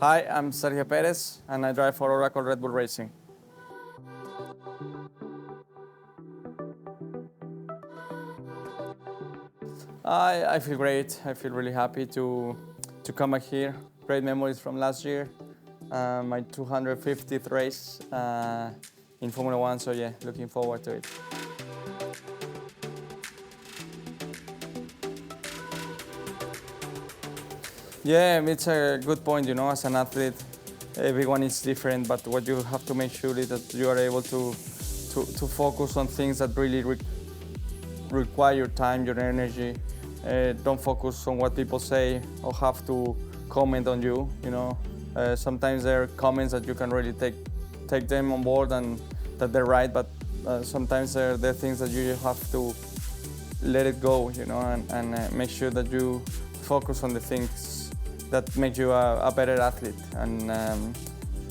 Hi, I'm Sergio Perez, and I drive for Oracle Red Bull Racing. I feel great. I feel really happy to come back here. Great memories from last year, my 250th race in Formula One. So yeah, looking forward to it. Yeah, it's a good point. As an athlete, everyone is different, but what you have to make sure is that you are able to focus on things that really require your time, your energy. Don't focus on what people say or have to comment on you. Sometimes there are comments that you can really take them on board and that they're right, but sometimes there are things that you have to let it go. And make sure that you focus on the things that make you a better athlete. And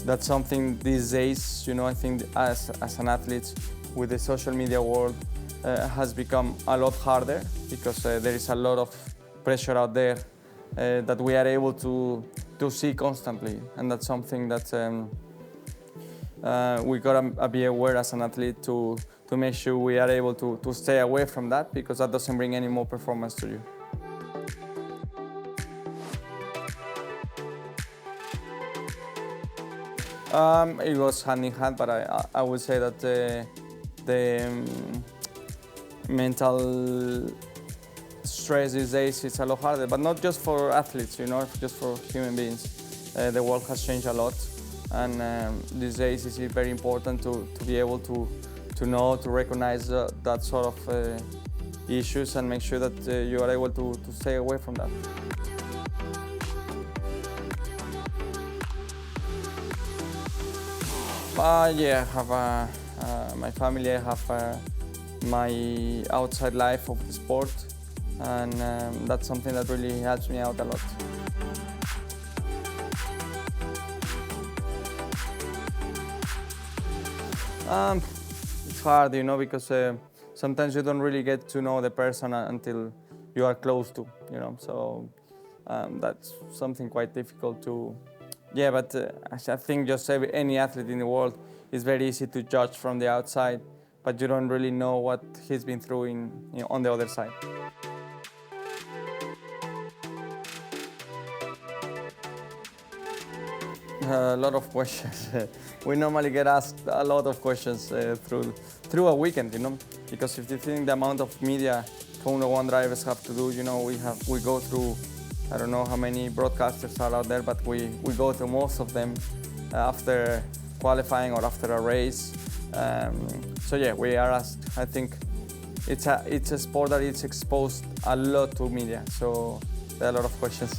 that's something these days. I think as an athlete with the social media world, has become a lot harder because there is a lot of pressure out there that we are able to see constantly, and that's something that we gotta be aware as an athlete to make sure we are able to stay away from that, because that doesn't bring any more performance to you. It was hand in hand, but I would say that the mental stress these days is a lot harder, but not just for athletes, just for human beings. The world has changed a lot, and these days it's very important to be able to know, to recognize that sort of issues and make sure that you are able to stay away from that. Yeah, I have my family, I have my outside life of the sport, and that's something that really helps me out a lot. It's hard, because sometimes you don't really get to know the person until you are close to, so that's something quite difficult to. Yeah, but I think just any athlete in the world is very easy to judge from the outside, but you don't really know what he's been through on the other side. A lot of questions. We normally get asked a lot of questions through a weekend, because if you think the amount of media Formula One drivers have to do, we go through, I don't know how many broadcasters are out there, but we go through most of them after qualifying or after a race. So yeah, we are asked. I think it's a sport that is exposed a lot to media, so there are a lot of questions.